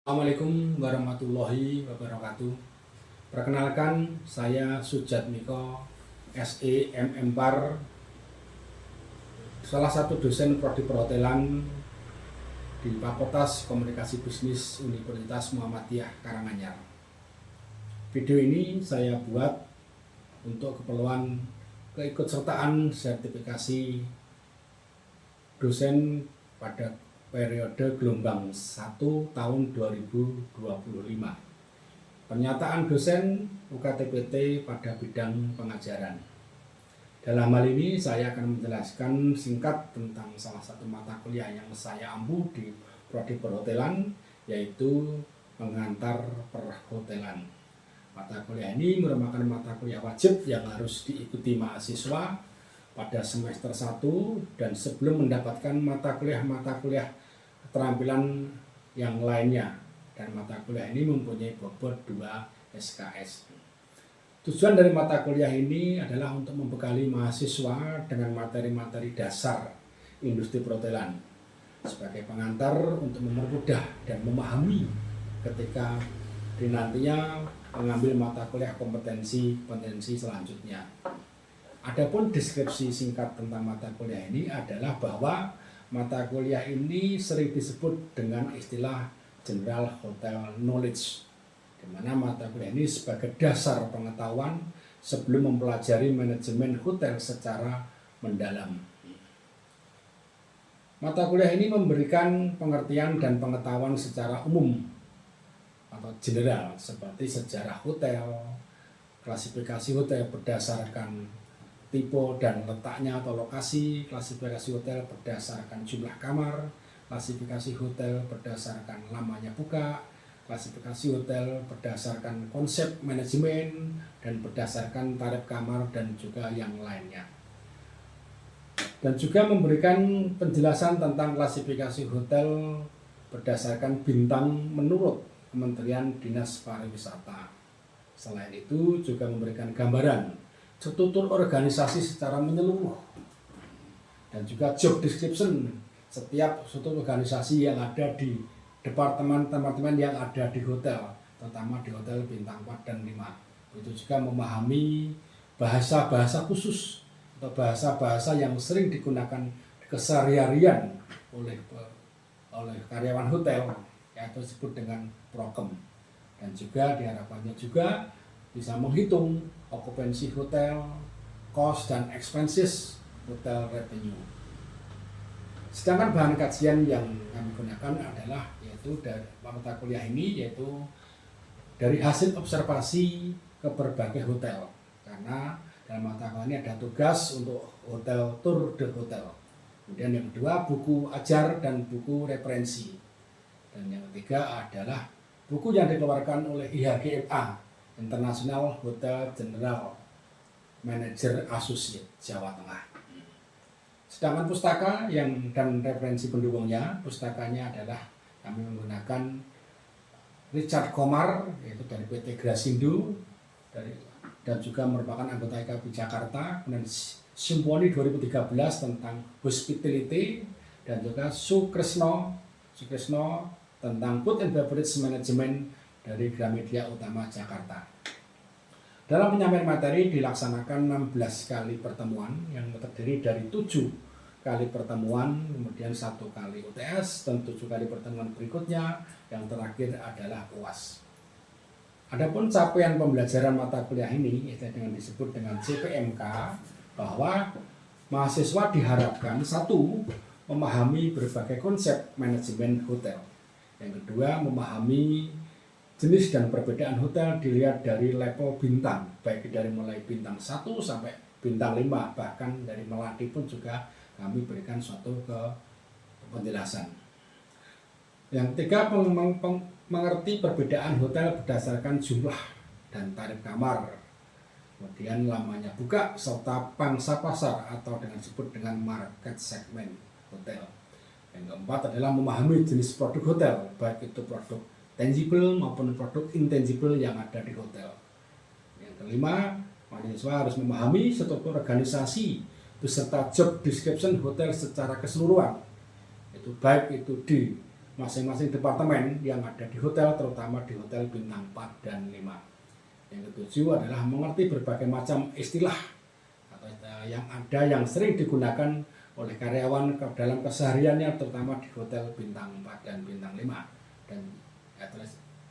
Assalamualaikum warahmatullahi wabarakatuh. Perkenalkan, saya Sujatmiko, SE MM salah satu dosen prodi perhotelan di Fakultas Komunikasi Bisnis Universitas Muhammadiyah Karanganyar. Video ini saya buat untuk keperluan keikutsertaan sertifikasi dosen pada periode gelombang 1 tahun 2025. Pernyataan dosen UKTPT pada bidang pengajaran. Dalam hal ini saya akan menjelaskan singkat tentang salah satu mata kuliah yang saya ampu di prodi perhotelan, yaitu pengantar perhotelan. Mata kuliah ini merupakan mata kuliah wajib yang harus diikuti mahasiswa pada semester 1 dan sebelum mendapatkan mata kuliah keterampilan yang lainnya, dan mata kuliah ini mempunyai bobot 2 SKS. Tujuan dari mata kuliah ini adalah untuk membekali mahasiswa dengan materi-materi dasar industri perhotelan sebagai pengantar untuk mempermudah dan memahami ketika nantinya mengambil mata kuliah kompetensi selanjutnya. Adapun deskripsi singkat tentang mata kuliah ini adalah bahwa mata kuliah ini sering disebut dengan istilah General Hotel Knowledge, di mana mata kuliah ini sebagai dasar pengetahuan sebelum mempelajari manajemen hotel secara mendalam. Mata kuliah ini memberikan pengertian dan pengetahuan secara umum atau general seperti sejarah hotel, klasifikasi hotel berdasarkan tipe dan letaknya atau lokasi, klasifikasi hotel berdasarkan jumlah kamar, klasifikasi hotel berdasarkan lamanya buka, klasifikasi hotel berdasarkan konsep manajemen, dan berdasarkan tarif kamar dan juga yang lainnya. Dan juga memberikan penjelasan tentang klasifikasi hotel berdasarkan bintang menurut Kementerian Dinas Pariwisata. Selain itu juga memberikan gambaran struktur organisasi secara menyeluruh dan juga job description setiap struktur organisasi yang ada di departemen yang ada di hotel, terutama di hotel bintang 4 dan 5. Itu juga memahami bahasa-bahasa khusus atau bahasa-bahasa yang sering digunakan keseharian oleh karyawan hotel, yaitu disebut dengan prokem. Dan juga diharapkannya juga bisa menghitung okupansi hotel, cost dan expenses hotel revenue. Sedangkan bahan kajian yang kami gunakan adalah yaitu dari mata kuliah ini, yaitu dari hasil observasi ke berbagai hotel, karena dalam mata kuliah ini ada tugas untuk hotel tour de hotel. Kemudian yang kedua buku ajar dan buku referensi, dan yang ketiga adalah buku yang dikeluarkan oleh IHGMA, International Hotel General Manager Associate Jawa Tengah. Sedangkan pustaka dan referensi pendukungnya, pustakanya adalah kami menggunakan Richard Komar, yaitu dari PT Grasindo, dan juga merupakan anggota IKP Jakarta, kemudian Simponi 2013 tentang Hospitality, dan juga Sukresno tentang Food and Beverage Management dari Gramedia Utama Jakarta. Dalam penyampaian materi dilaksanakan 16 kali pertemuan yang terdiri dari 7 kali pertemuan, kemudian 1 kali UTS, dan 7 kali pertemuan berikutnya, yang terakhir adalah UAS. Adapun capaian pembelajaran mata kuliah ini dengan disebut dengan CPMK, bahwa mahasiswa diharapkan 1. Memahami berbagai konsep manajemen hotel. Yang kedua, memahami jenis dan perbedaan hotel dilihat dari level bintang, baik dari mulai bintang 1 sampai bintang 5, bahkan dari Melati pun juga kami berikan suatu penjelasan. Yang ketiga, mengerti perbedaan hotel berdasarkan jumlah dan tarif kamar, kemudian lamanya buka, serta pangsa pasar atau disebut dengan market segment hotel. Yang keempat adalah memahami jenis produk hotel, baik itu produk tangible maupun produk intangible yang ada di hotel. Yang kelima, mahasiswa harus memahami struktur organisasi beserta job description hotel secara keseluruhan, itu baik itu di masing-masing departemen yang ada di hotel, terutama di hotel bintang 4 dan 5. Yang ketujuh adalah mengerti berbagai macam istilah atau yang ada yang sering digunakan oleh karyawan dalam kesehariannya, terutama di hotel bintang 4 dan bintang 5. Dan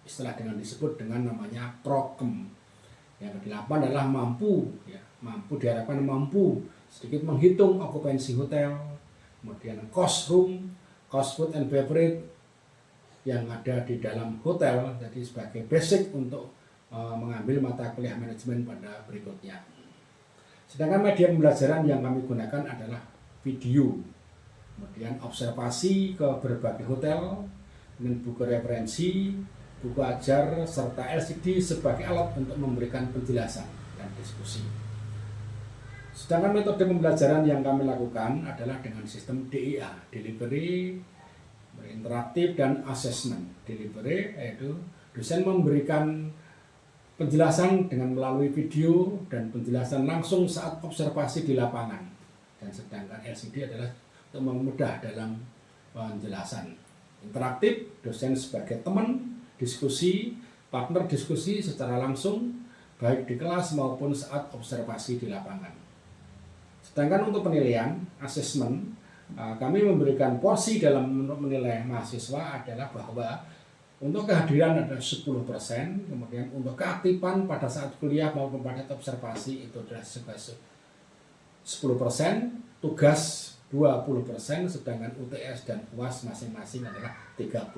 istilah dengan disebut dengan namanya prokem. Yang kedelapan adalah mampu, ya, mampu diharapkan mampu sedikit menghitung okupansi hotel, kemudian cost room, cost food and beverage yang ada di dalam hotel, jadi sebagai basic untuk mengambil mata kuliah manajemen pada berikutnya. Sedangkan media pembelajaran yang kami gunakan adalah video, kemudian observasi ke berbagai hotel dengan buku referensi, buku ajar, serta LCD sebagai alat untuk memberikan penjelasan dan diskusi. Sedangkan metode pembelajaran yang kami lakukan adalah dengan sistem DIA, Delivery, Interaktif, dan Assessment. Delivery yaitu dosen memberikan penjelasan dengan melalui video dan penjelasan langsung saat observasi di lapangan. Dan sedangkan LCD adalah untuk memudahkan dalam penjelasan. Interaktif, dosen sebagai teman, diskusi, partner diskusi secara langsung, baik di kelas maupun saat observasi di lapangan. Sedangkan untuk penilaian, asesmen, kami memberikan porsi dalam menilai mahasiswa adalah bahwa untuk kehadiran ada 10%, kemudian untuk keaktifan pada saat kuliah maupun pada observasi itu adalah 10%, tugas 20%, sedangkan UTS dan UAS masing-masing adalah 30%.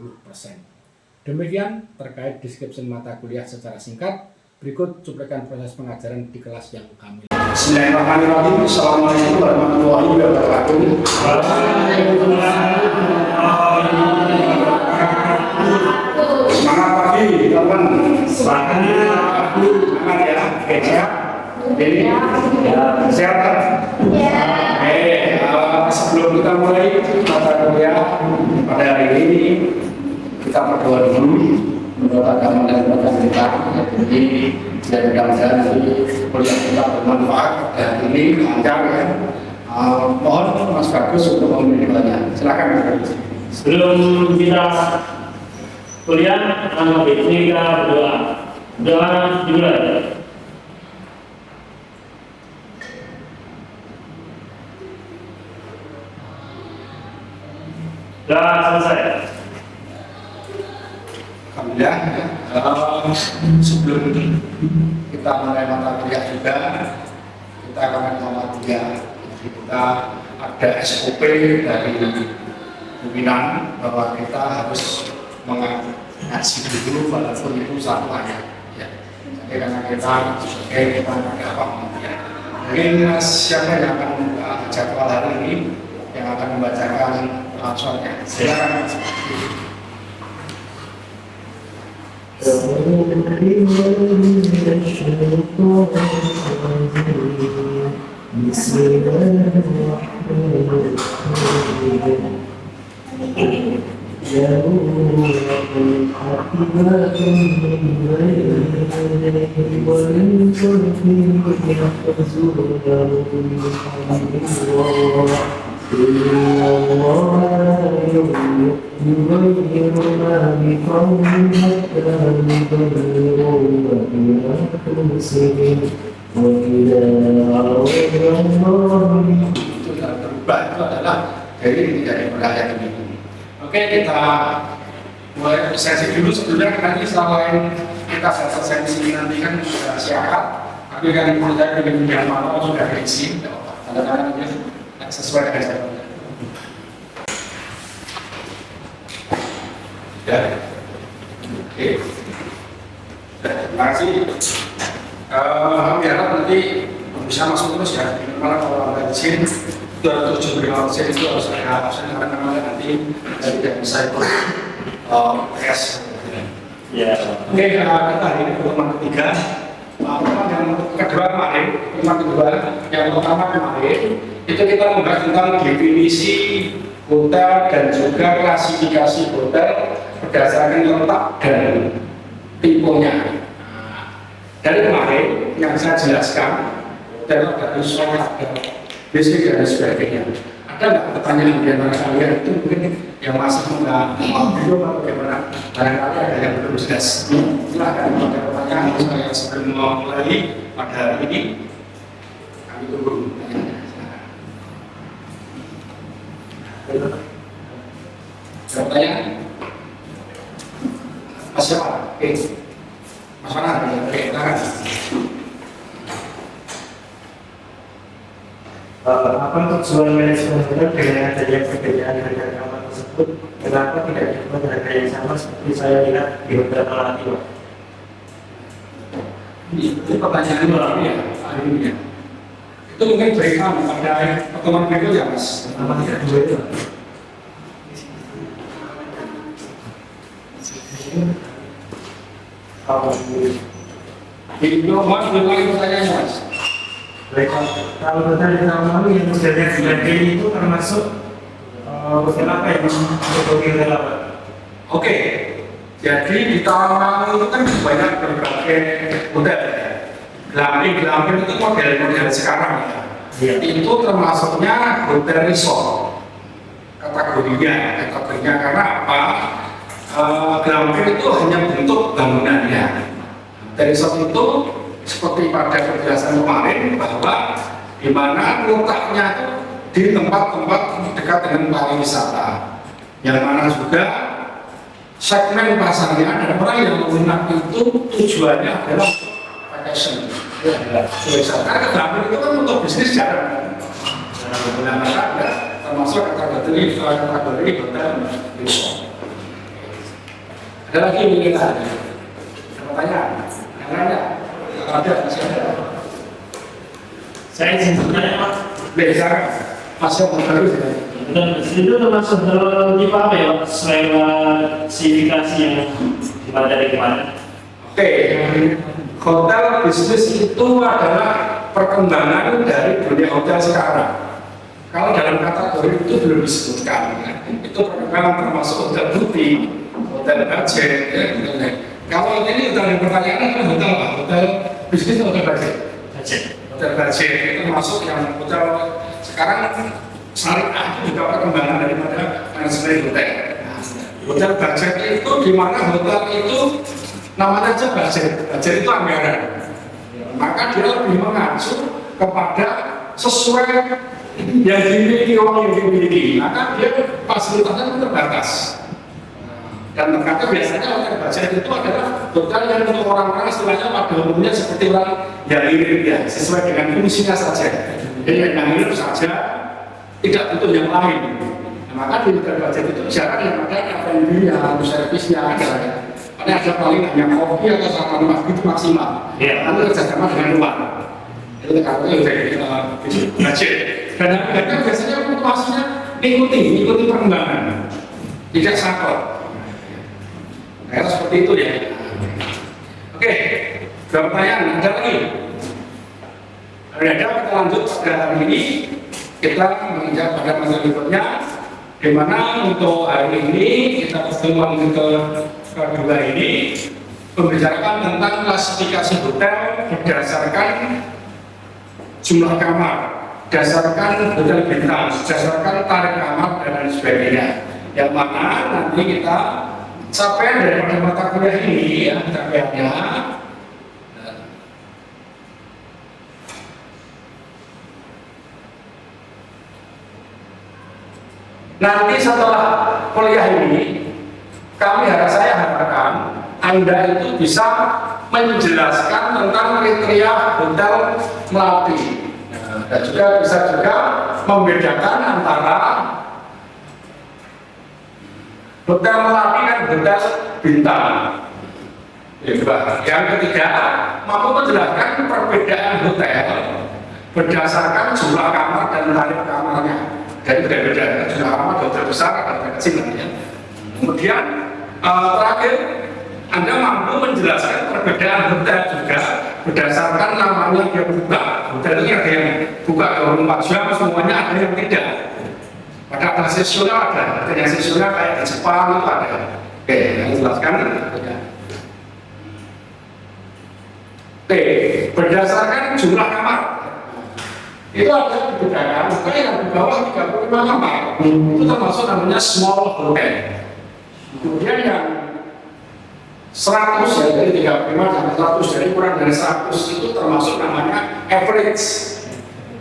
Demikian terkait deskripsi mata kuliah secara singkat. Berikut cuplikan proses pengajaran di kelas yang kami. Bismillahirrahmanirrahim. Assalamualaikum warahmatullahi wabarakatuh. Semangat pagi, teman. Semangat ya. Siap. Ini sehat kan? Sebelum kita mulai mata kuliah pada hari ini, kita berdoa dulu, mendoakan agama dan keluarga kita. Jadi mudah-mudahan kuliah kita bermanfaat dan ini lancar ya. Mohon Mas Bagus untuk memberi doanya. Silakan. Sebelum kita kuliah, ini kita berdoa. Doa dimulai. Sudah selesai. Alhamdulillah. Sebelum kita mulai mata kuliah juga, kita akan nomor 3. Jadi kita ada SOP dari pimpinan bahwa kita harus mengaji dulu walaupun itu satu ayat. Ya. Jadi karena kita sebagai kita ada apa ya. Mungkin siapa yang akan membuka jadwal hari ini yang akan membacakan soalnya. Silakan. Oke, kita mulai sesi dulu. Sebelumnya nanti selain kita selesai di sini nanti kan sudah siakat, tapi kan kita dengan yang mana sudah diisi, tanda-tanda sesuai dengan jadwalnya. Ya, oke. Terima kasih. Kami harap nanti bisa masuk terus ya. Malah kalau ada di sini 7,5% itu harus ada absen karena nanti tidak bisa ikut tes. Ya. Oke, kita hari ini pertemuan ketiga. Pertemuan yang kedua kemarin, pertemuan kedua yang pertama kemarin itu kita membahas tentang definisi hotel dan juga klasifikasi hotel berdasarkan letak dan tipenya. Dari kemarin yang saya jelaskan hotel ada resort, ada basic dan sebagainya. Ada nggak pertanyaan di antara kalian itu mungkin yang masih nggak belum atau bagaimana? Barangkali ada yang belum jelas. Silakan kalau ada pertanyaan saya sebelum mulai pada hari ini. Kami tunggu pertanyaannya. Silakan. Ada pertanyaan? Mas siapa? Oke. Mas Farhan, oke, silakan. Apa tujuan manajemen hotel dengan adanya perbedaan harga kamar tersebut? Kenapa tidak dibuat harga yang sama seperti saya lihat di hotel Melati, Pak? Itu pertanyaan ya, ya. Itu mungkin dari kamu pada pertemuan berikut ya, Mas. Kenapa tidak dua itu, Pak? Di nomor lagi pertanyaannya, Mas. Baik, kalau hotel di tahun lalu yang modelnya 9D itu termasuk hotel apa yang untuk hotel apa? Oke, jadi di tahun lalu itu kan banyak berbagai hotel. Glamping itu model-model sekarang ya. Iya. Itu termasuknya hotel resort kategorinya karena apa? Glamping itu hanya bentuk bangunannya. Hotel resort itu seperti pada penjelasan kemarin bahwa di mana letaknya itu di tempat-tempat dekat dengan pariwisata, yang mana juga segmen pasarnya dan orang yang menggunakan itu tujuannya adalah vacation, karena glamping itu kan untuk bisnis jarang. Nah, maka ada termasuk kategori hotel resort. Ada lagi yang ingin ada pertanyaan? Yang lain ya? Ada, masih ada. Saya izin bertanya, Pak. Silakan. Masih mau terus ya? Dan itu termasuk tipe apa ya, Pak? Spesifikasi yang kita dari kemarin. Oke, hotel bisnis itu adalah perkembangan dari dunia hotel sekarang. Kalau dalam kategori itu belum disebutkan, ya. Itu perkembangan termasuk hotel putih, hotel budget, ya. Kalau ini hotel yang pertanyaan kan hotel apa? Hotel bisnis atau hotel budget? Hotel budget itu termasuk yang hotel sekarang syariah itu juga perkembangan daripada manajemen hotel. Hotel budget itu di mana hotel itu namanya aja budget itu anggaran. Maka dia lebih mengacu kepada sesuai yang dimiliki orang yang dimiliki. Maka dia fasilitasnya terbatas. Dan ternyata biasanya hotel budget itu adalah hotel yang untuk orang-orang istilahnya pada umumnya seperti orang yang mirip ya, sesuai dengan fungsinya saja. Jadi yang mirip saja, tidak butuh yang lain. Nah, maka di hotel budget itu jarang yang ada F&B-nya, servisnya ada. Karena ada paling hanya kopi atau sama rumah itu maksimal. Nanti kerjasama dengan luar. Itu katanya udah budget. Dan harganya biasanya fluktuasinya ikuti perkembangan, tidak sakot. Nah, seperti itu ya. Oke, pertanyaan ada lagi? Ada, kita lanjut pada hari ini. Kita menginjak pada masa berikutnya, di mana untuk hari ini kita pertemuan kedua ini membicarakan tentang klasifikasi hotel berdasarkan jumlah kamar, berdasarkan hotel bintang, berdasarkan tarif kamar dan lain sebagainya. Yang mana nanti kita capaian daripada mata kuliah ini ya, capaiannya nanti setelah kuliah ini saya harapkan Anda itu bisa menjelaskan tentang kriteria hotel Melati dan juga bisa membedakan antara hotel Melati dan hotel bintang. Yang ketiga, mampu menjelaskan perbedaan hotel berdasarkan jumlah kamar dan tarif kamarnya. Jadi beda-beda, jumlah kamar hotel besar atau hotel kecil ya. Kemudian terakhir, Anda mampu menjelaskan perbedaan hotel juga berdasarkan namanya dia buka. Hotel ini ada yang buka 24 jam, semuanya ada yang tidak. Ada sesional ada, yang sesional kayak di Jepang itu ada. Oke, yang jelaskan. Oke, berdasarkan jumlah kamar. itu ada dibedakan, maka yang di bawah 35 kamar itu termasuk namanya small hotel. Kemudian yang 100 ya, dari 35 sampai 100, jadi kurang dari 100 itu termasuk namanya average.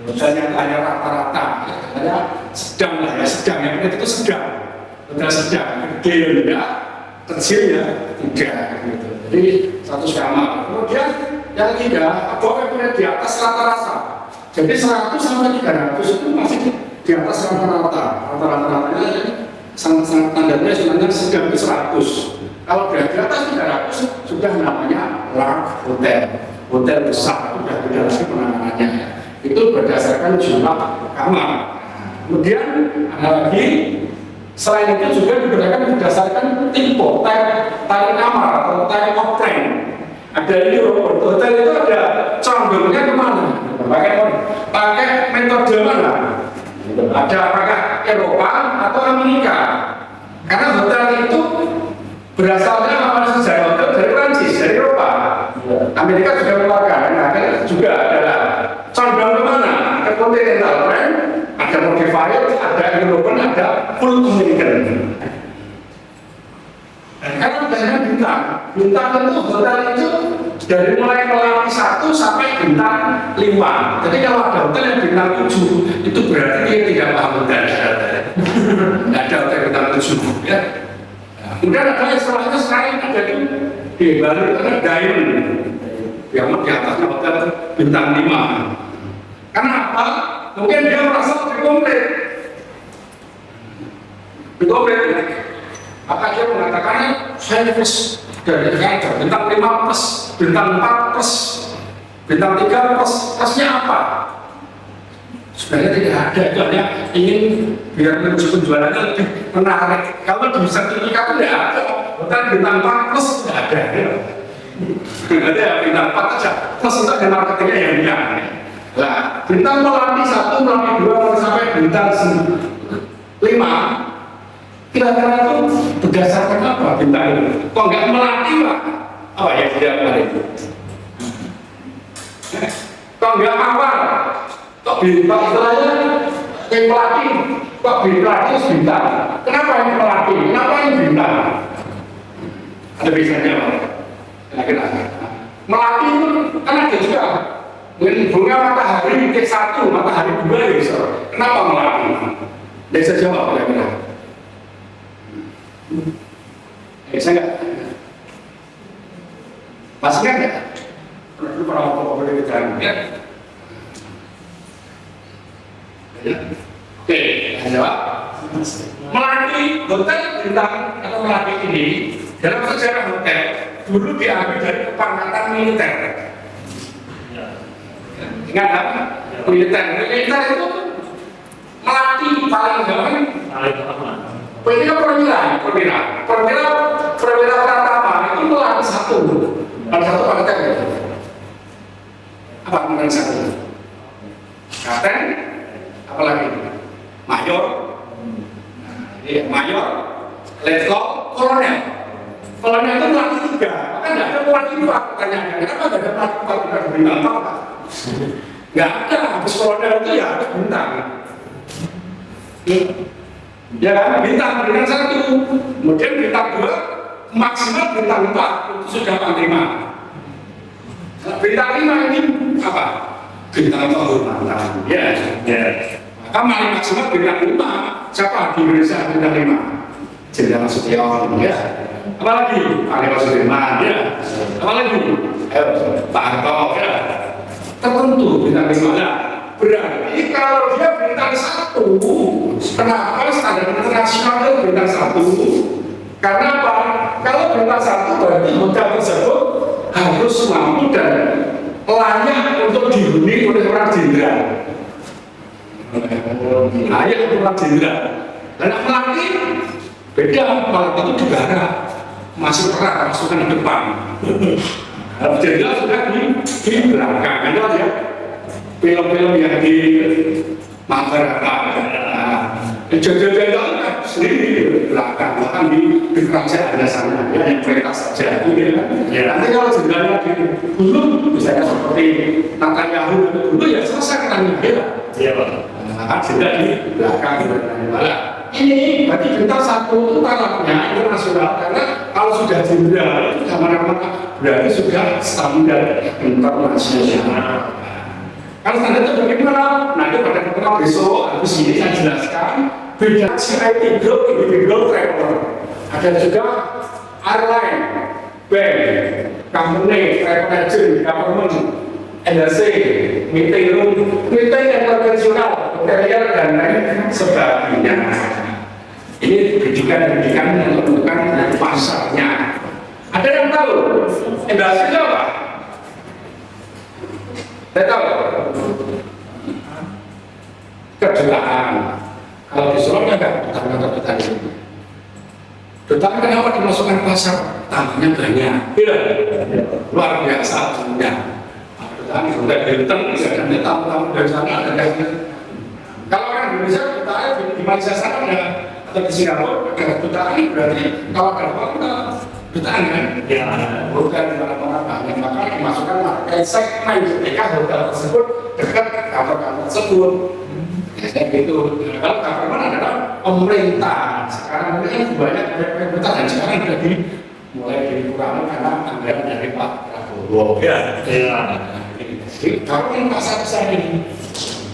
Hotel yang hanya rata-rata, hanya sedang lah ya, sedang yang itu sedang, hotel sedang, gede ya, kecil ya, tidak gitu. Jadi 100 kamar. Kemudian yang 3, above average di atas rata-rata. Jadi 100 sampai 300 itu masih di atas rata-rata. Rata-ratanya sangat standarnya sebenarnya sedang di 100. Kalau di atas 300 sudah namanya large hotel, hotel besar, sudah tidak lagi penanganannya. Itu berdasarkan jumlah kamar. Kemudian ada lagi, selain itu juga diberikan berdasarkan tipe, type kamar atau type of plan. Ada di hotel itu ada condongnya kemana? Pakai metode mana? Ada apakah Eropa atau Amerika? Karena hotel itu berasalnya awal sejarah hotel dari Prancis, dari Eropa. Amerika juga mengeluarkan, nah, juga adalah condong kemana? Ada continental plan, ada modified, ada European, ada full American. Karena banyak bintang itu hotel itu dari mulai melati 1 sampai bintang 5. Jadi kalau ada hotel yang bintang 7 itu berarti dia tidak paham hotel. Tidak ada hotel bintang 7 ya. Kemudian ada istilahnya sekarang ada di Bali itu ada diamond yang di atasnya hotel bintang 5. Karena apa? Mungkin dia merasa lebih komplit. Maka dia mengatakan service dari bintang 5 plus, bintang 4 plus, bintang 3 plus, plusnya apa? Sebenarnya tidak ada, itu hanya ingin biar penjualannya lebih menarik. Kalau di sertifikat tidak ada, hotel bintang 4 plus tidak ada. Ada bintang 4 saja, plus untuk ada marketingnya yang bilang. Nah, bintang melati 1, melati 2, sampai bintang 5. Kira-kira itu berdasarkan apa bintang itu? Kok nggak melati Pak? Apa yang tidak menarik? Kok nggak mawar? Kok bintang istilahnya yang melati? Kok bintang itu bintang? Kenapa yang melati? Kenapa yang bintang? Ada biasanya Pak? Kira-kira melati itu kan ada juga bunga matahari titik 1, matahari 2 ya bisa. Kenapa melati? Bisa jawab kira-kira. Saya enggak masih kan ya? Perlu pernah boleh kita ya? Oke, jawab. Melati hotel bintang atau melati ini dalam sejarah hotel dulu diambil dari kepangkatan militer. Ingat apa? Militer itu melati paling gampang. Perwira Pratama itu melati 1. Ada 1 pangkatan ya? Apa pangkatan 1? Kapten, apalagi? Mayor, mayor, letkol, kolonel. Kolonel itu melati 3. Maka tidak ada melati 4. Pertanyaannya, kenapa tidak ada melati 4? Tidak ada bintang 4. Nggak ada, habis kolonel itu ya ada bintang. Ya kan, bintang 1, kemudian bintang 2, maksimal bintang 4 itu sudah panglima. Bintang 5 ini apa? Bintang kehormatan. Ya. Maka maksimal bintang 5. Siapa di Indonesia bintang 5? Jenderal Sution. Ya. Apalagi Panglima Sudirman. Ya. Apalagi Pak Harto. Ya. Tertentu bintang 5. Ya. Berarti kalau dia bintang 1, kenapa standar internasional bintang 1? Karena apa? Kalau bintang 1 berarti hotel tersebut harus mampu dan layak untuk dihuni oleh orang jenderal. Layak untuk orang jenderal. Dan melati beda, melati itu negara masuk perang, masukkan di depan. Jenderal sudah di belakang, itu aja. Film-film yang di Mahabharata, jenderal sendiri di belakang, bahkan di kerajaan ada sana, yang perintah saja. Nanti kalau jenderalnya dulu, misalnya seperti Netanyahu dulu ya selesai kan ya. Iya Pak. Nah, jendela di belakang. Nah, ini berarti bintang 1 itu tarafnya internasional karena kalau sudah jendela itu mana-mana berarti sudah standar internasional. Kalau standar itu bagaimana? Nanti pada pertemuan besok habis ini saya jelaskan beda CIT group, individual traveler. Ada juga airline, bank, company, travel agent, government, LHC, meeting room, meeting yang konvensional, hotelier dan lain sebagainya. Ini pendidikan yang menentukan pasarnya. Ada yang tahu? LHC itu apa? Saya tahu. Kedutaan. Kalau di Solo enggak kedutaan itu. Kedutaan kenapa dimasukkan pasar? Tanahnya banyak. Iya. Luar biasa punya. Kedutaan sudah Hilton, ada tamu-tamu dari sana, ada. Kalau orang Indonesia kedutaan di Malaysia sana ada atau di Singapura ada kedutaan berarti kalau ada apa kedutaan kan? Ya. Bukan di mana-mana banyak maka dimasukkan market segmen ketika hotel tersebut dekat kantor-kantor tersebut. Kayak gitu. Kalau government adalah pemerintah. Sekarang ini kan banyak pemerintah dan sekarang sudah mulai dikurangi karena anggaran dari Pak Prabowo. Ya. Jadi government pasar besar ini.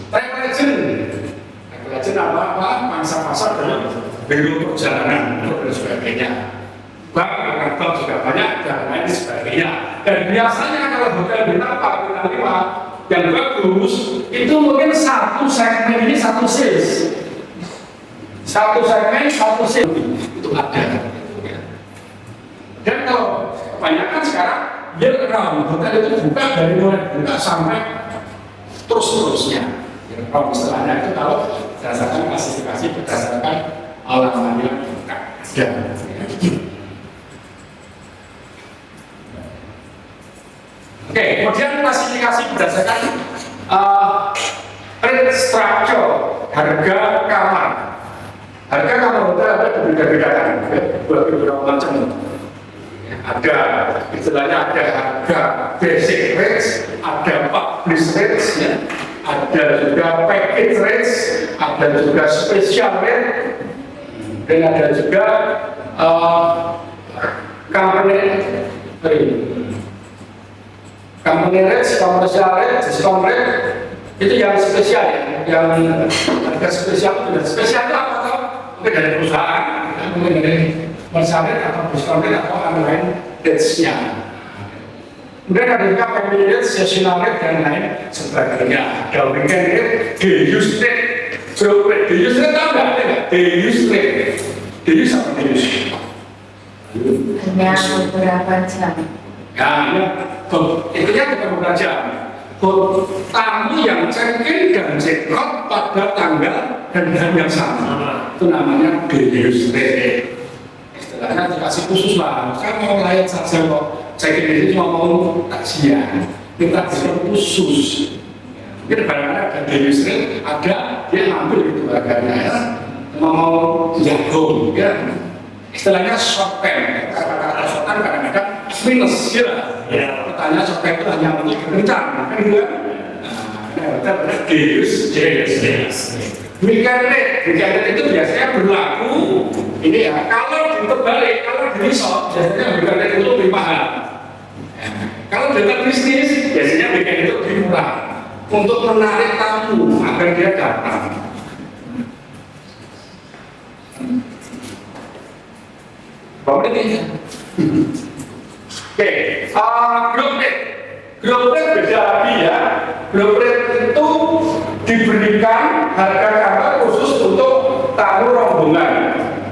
Travel agent apa? Pangsa pasar dan biro perjalanan dan sebagainya. Bank juga banyak dan lain sebagainya. Dan biasanya kalau hotel bintang 4, bintang 5 yang bagus itu mungkin satu segmen ini satu sales, satu segmen satu sales itu ada. Dan kalau kebanyakan sekarang year round hotel itu buka dari mulai buka sampai terus-terusnya. Kalau istilahnya itu kalau berdasarkan klasifikasi berdasarkan alamannya buka. Oke, kemudian klasifikasi berdasarkan rate structure, harga kamar. Harga kamar hotel ada berbeda-bedakan, beberapa macam. Ada, istilahnya ada harga basic rates, ada publish rates, ya. Ada juga package rates, ada juga special rate, dan ada juga company rates, commercial rate, discount rate itu yang spesial ya, yang harga spesial itu spesial itu apa tuh? Mungkin dari perusahaan, mungkin dari commercial rate atau discount rate atau lain rates-nya. Kemudian ada juga family rate, seasonal rate dan lain sebagainya. Ada weekend rate, day use rate, job rate. Day use rate tahu nggak? Day use rate. Day use apa day use? Hanya beberapa jam. Intinya bukan beberapa jam. Tamu yang check-in dan check-out pada tanggal dan jam yang sama. Itu namanya day use rate. Istilahnya dikasih khusus lah. Saya mau layan saja kok. Check-in ini cuma mau takziah. Kita diskon khusus. Mungkin barangkali ada day use rate, ada dia ngambil itu harganya ya. Mau jagung ya. Istilahnya short term. Kata-kata short term kadang-kadang minus ya. Pertanyaan short term itu hanya untuk kencang, kan gitu kan? Nah, kita day use rate. Weekend rate itu biasanya berlaku ini ya. Kalau diterbalik, kalau di resort biasanya weekend rate itu lebih mahal. Kalau data bisnis biasanya weekend itu lebih murah untuk menarik tamu agar dia datang. Bapak ini. Oke, grup rate beda lagi ya. Grup rate itu diberikan harga kamar khusus untuk tamu rombongan.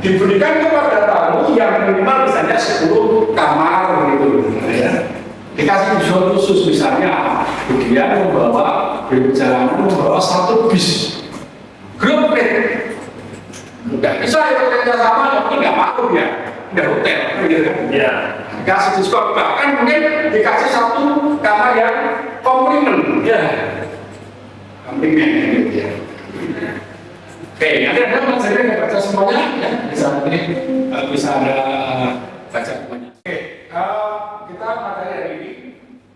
Diberikan kepada tamu yang minimal misalnya 10 kamar gitu. Ya. Dikasih diskon khusus misalnya, dia membawa perjalanan membawa 1 bis. Grup rate. Nggak bisa ya kerja sama, tapi nggak mau ya. Nggak hotel, gitu kan? Ya. Dikasih diskon, bahkan mungkin dikasih 1 kamar yang komplimen, ya. Komplimen, gitu ya. Oke, nanti ada materi yang baca semuanya, ya. Bisa ada baca semuanya. Oke, kita materi hari ini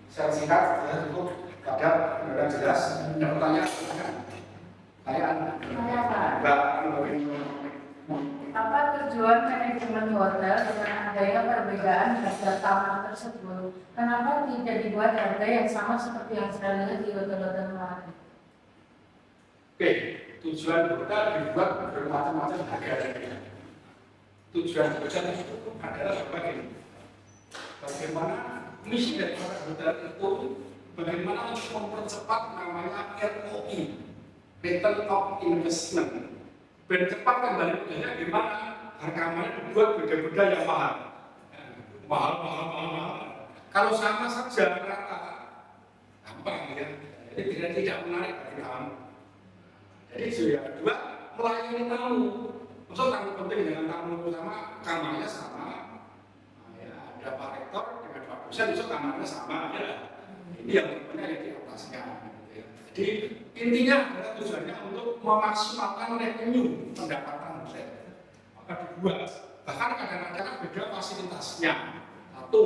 secara singkat, ya cukup padat, mudah jelas. Ada pertanyaan? Saya Saya Pak. Mbak, Apa tujuan manajemen hotel dengan adanya perbedaan harga kamar tersebut? Kenapa tidak dibuat harga yang sama seperti yang saya lihat di hotel-hotel lain? Oke, tujuan hotel dibuat bermacam-macam harga. Tujuan hotel itu adalah bagaimana misi dari hotel itu, bagaimana untuk mempercepat namanya ROI, Return of Investment. Bercepat kembali modalnya gimana? Harganya dibuat beda-beda yang mahal. Kalau sama saja rata, gampang ya. Jadi tidak menarik bagi tamu. Jadi yang kedua, melayani tamu. Maksud tamu penting dengan tamu sama, kamarnya sama. Ya, ada Pak Rektor dengan Pak dosen, itu kamarnya sama. Ya. Ini yang sebenarnya dioperasikan. Jadi intinya adalah tujuannya untuk memaksimalkan revenue pendapatan hotel. Maka dibuat, bahkan kadang-kadang beda fasilitasnya. Satu,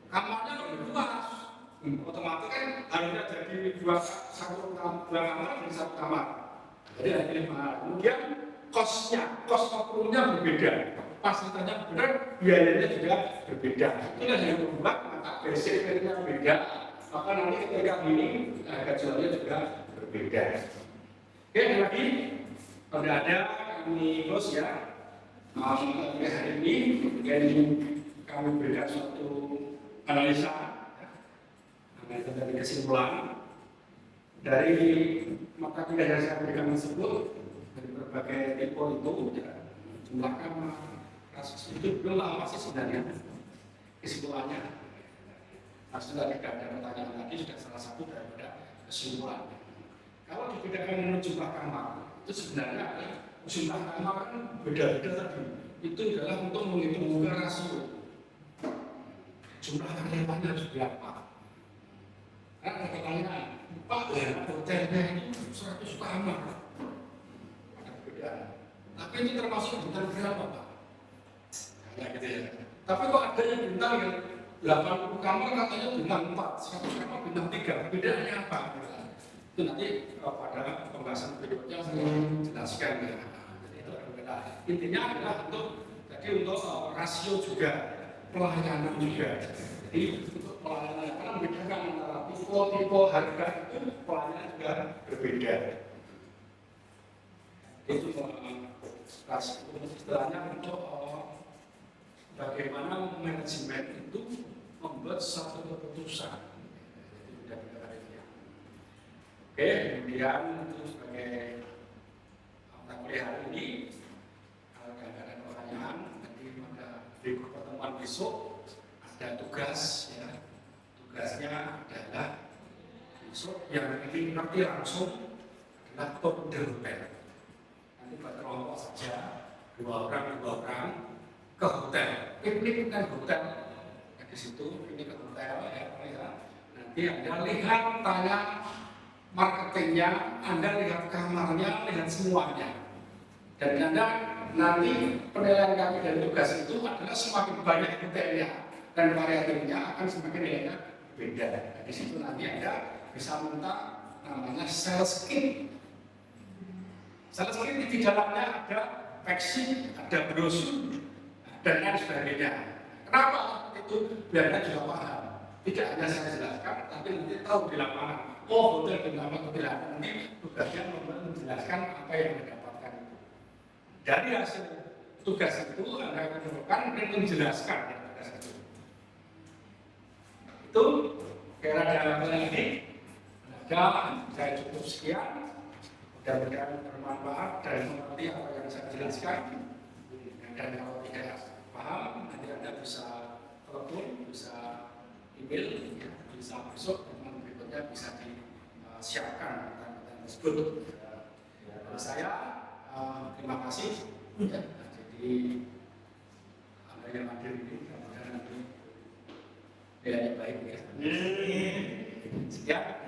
kamarnya lebih luas. Otomatis kan harusnya jadi dua kamar jadi satu kamar. Jadi ada 5. Kemudian cost of room-nya berbeda, fasilitasnya berbeda, biayanya juga berbeda. Itulah yang membuat maka basic rate-nya beda. Maka nanti ketika ini harga jualnya juga berbeda. Oke, lagi ada kami close ya. Hari ini kami berikan suatu analisa dari kesimpulan dari mata kuliah yang saya berikan tersebut dari berbagai tipe itu jumlah kamar kasus itu belum lama sih sebenarnya kesimpulannya. Sudah tidak ada pertanyaan lagi, sudah salah satu daripada kesimpulan. Kalau dibedakan menurut jumlah kamar, itu sebenarnya jumlah kamar kan beda-beda tadi. Itu adalah untuk menghitung rasio. Jumlah karyawannya harus berapa? Karena ada pertanyaan, Pak, hotelnya itu 100 kamar. Ada perbedaan. Tapi itu termasuk bintang berapa, Pak? Kayak gitu ya. Tapi kok ada yang bintang yang 80 kamar katanya bintang 4, 100 kamar bintang 3, bedanya apa? Itu nanti pada pembahasan berikutnya saya jelaskan ya. Jadi itu berbeda. Intinya adalah untuk rasio juga, pelayanan juga. Jadi untuk pelayanan karena membedakan antara tipe harga itu pelayanan juga berbeda. Itu rasio istilahnya untuk bagaimana manajemen itu membuat satu keputusan. Oke, kemudian itu sebagai mata kuliah hari ini, kalau ada pertanyaan, nanti pada pertemuan besok ada tugas, ya. Tugasnya adalah besok yang ingin ngerti langsung adalah kode hotel. Nanti berkelompok saja, 2 orang ke hotel, piknik kan hotel. Di situ ini ke hotel ya. Nanti Anda lihat, tanya marketingnya, Anda lihat kamarnya, lihat semuanya. Dan Anda nanti penilaian kami dari tugas itu adalah semakin banyak hotelnya dan variatifnya akan semakin nilainya beda. Di situ nanti Anda bisa minta namanya sales kit. Sales kit di dalamnya ada faksi, ada brosur, dan lain sebagainya. Kenapa? Itu biar Anda juga paham. Tidak hanya saya jelaskan, tapi nanti tahu di lapangan. Oh, hotel di lapangan di lapangan ini tugasnya menjelaskan apa yang Anda dapatkan itu. Dari hasil tugas itu Anda akan menemukan dan menjelaskan ya, tugas itu. Itu kira ada lagi. Saya cukup sekian. Mudah-mudahan bermanfaat dan mengerti apa yang saya jelaskan. Dan kalau tidak paham, nanti Anda bisa telepon, bisa email, bisa besok teman berikutnya bisa disiapkan pertanyaan tersebut. Dari saya terima kasih. Ya, jadi Anda yang hadir ini mudah-mudahan nanti nilainya baik ya. Sekian.